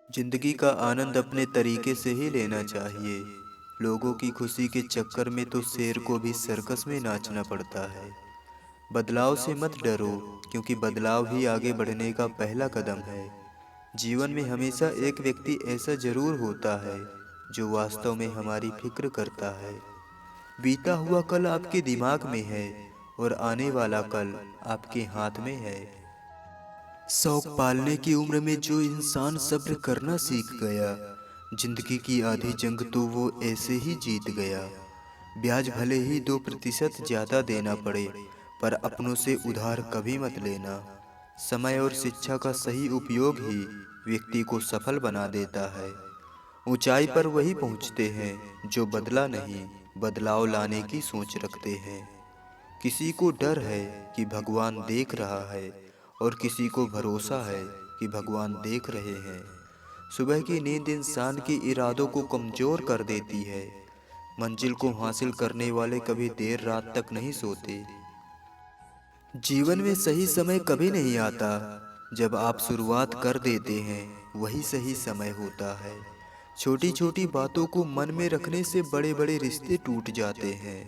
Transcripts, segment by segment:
जिंदगी का आनंद अपने तरीके से ही लेना चाहिए। लोगों की खुशी के चक्कर में तो शेर को भी सर्कस में नाचना पड़ता है। बदलाव से मत डरो, क्योंकि बदलाव भी आगे बढ़ने का पहला कदम है। जीवन में हमेशा एक व्यक्ति ऐसा जरूर होता है जो वास्तव में हमारी फिक्र करता है। बीता हुआ कल आपके दिमाग में है और आने वाला कल आपके हाथ में है। शौक पालने की उम्र में जो इंसान सब्र करना सीख गया, जिंदगी की आधी जंग तो वो ऐसे ही जीत गया। ब्याज भले ही 2% ज्यादा देना पड़े, पर अपनों से उधार कभी मत लेना। समय और शिक्षा का सही उपयोग ही व्यक्ति को सफल बना देता है। ऊंचाई पर वही पहुंचते हैं जो बदला नहीं, बदलाव लाने की सोच रखते हैं। किसी को डर है कि भगवान देख रहा है, और किसी को भरोसा है कि भगवान देख रहे हैं। सुबह की नींद इंसान के इरादों को कमजोर कर देती है। मंजिल को हासिल करने वाले कभी देर रात तक नहीं सोते। जीवन में सही समय कभी नहीं आता, जब आप शुरुआत कर देते हैं वही सही समय होता है। छोटी छोटी बातों को मन में रखने से बड़े बड़े रिश्ते टूट जाते हैं।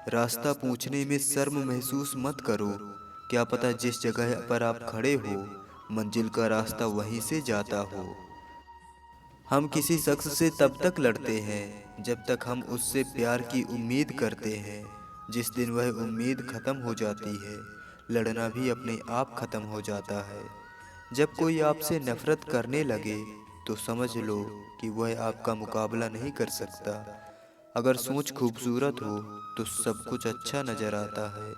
रास्ता पूछने में शर्म महसूस मत करो। क्या पता जिस जगह पर आप खड़े हो, मंजिल का रास्ता वहीं से जाता हो। हम किसी शख्स से तब तक लड़ते हैं जब तक हम उससे प्यार की उम्मीद करते हैं। जिस दिन वह उम्मीद खत्म हो जाती है, लड़ना भी अपने आप खत्म हो जाता है। जब कोई आपसे नफरत करने लगे तो समझ लो कि वह आपका मुकाबला नहीं कर सकता। अगर सोच खूबसूरत हो तो सब कुछ अच्छा नजर आता है।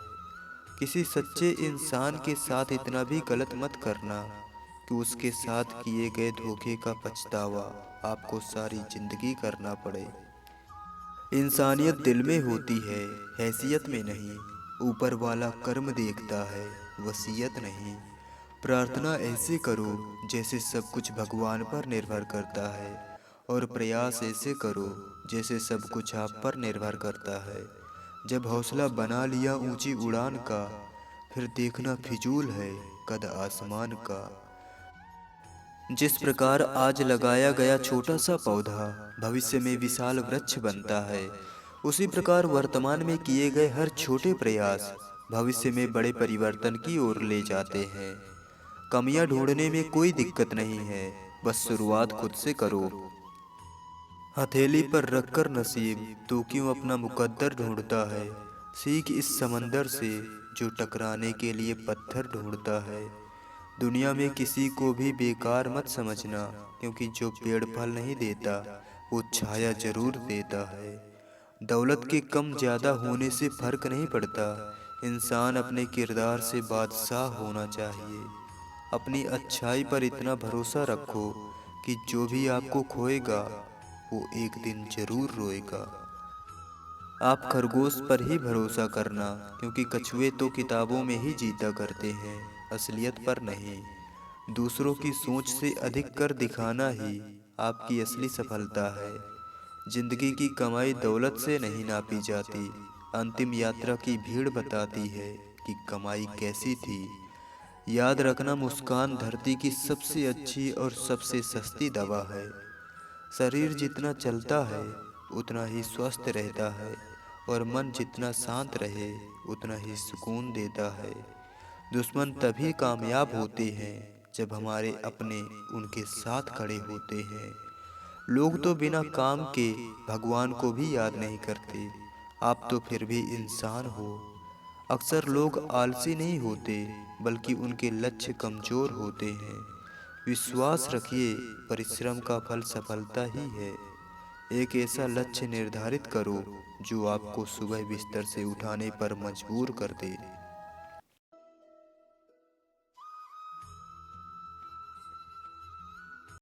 किसी सच्चे इंसान के साथ इतना भी गलत मत करना कि उसके साथ किए गए धोखे का पछतावा आपको सारी जिंदगी करना पड़े। इंसानियत दिल में होती है, हैसियत में नहीं। ऊपर वाला कर्म देखता है, वसीयत नहीं। प्रार्थना ऐसे करो जैसे सब कुछ भगवान पर निर्भर करता है, और प्रयास ऐसे करो जैसे सब कुछ आप पर निर्भर करता है। जब हौसला बना लिया ऊंची उड़ान का, फिर देखना फिजूल है कद आसमान का। जिस प्रकार आज लगाया गया छोटा सा पौधा भविष्य में विशाल वृक्ष बनता है, उसी प्रकार वर्तमान में किए गए हर छोटे प्रयास भविष्य में बड़े परिवर्तन की ओर ले जाते हैं। कमियां ढूंढने में कोई दिक्कत नहीं है, बस शुरुआत खुद से करो। हथेली पर रखकर नसीब तू क्यों अपना मुकद्दर ढूंढता है। सीख इस समंदर से जो टकराने के लिए पत्थर ढूंढता है। दुनिया में किसी को भी बेकार मत समझना, क्योंकि जो पेड़ फल नहीं देता वो छाया जरूर देता है। दौलत के कम ज्यादा होने से फर्क नहीं पड़ता। इंसान अपने किरदार से बादशाह होना चाहिए। अपनी अच्छाई पर इतना भरोसा रखो कि जो भी आपको खोएगा वो एक दिन जरूर रोएगा। आप खरगोश पर ही भरोसा करना, क्योंकि कछुए तो किताबों में ही जीता करते हैं, असलियत पर नहीं। दूसरों की सोच से अधिक कर दिखाना ही आपकी असली सफलता है। जिंदगी की कमाई दौलत से नहीं नापी जाती, अंतिम यात्रा की भीड़ बताती है कि कमाई कैसी थी। याद रखना, मुस्कान धरती की सबसे अच्छी और सबसे सस्ती दवा है। शरीर जितना चलता है उतना ही स्वस्थ रहता है, और मन जितना शांत रहे उतना ही सुकून देता है। दुश्मन तभी कामयाब होते हैं जब हमारे अपने उनके साथ खड़े होते हैं। लोग तो बिना काम के भगवान को भी याद नहीं करते, आप तो फिर भी इंसान हो। अक्सर लोग आलसी नहीं होते, बल्कि उनके लक्ष्य कमजोर होते हैं। विश्वास रखिए, परिश्रम का फल सफलता ही है। एक ऐसा लक्ष्य निर्धारित करो जो आपको सुबह बिस्तर से उठाने पर मजबूर कर दे।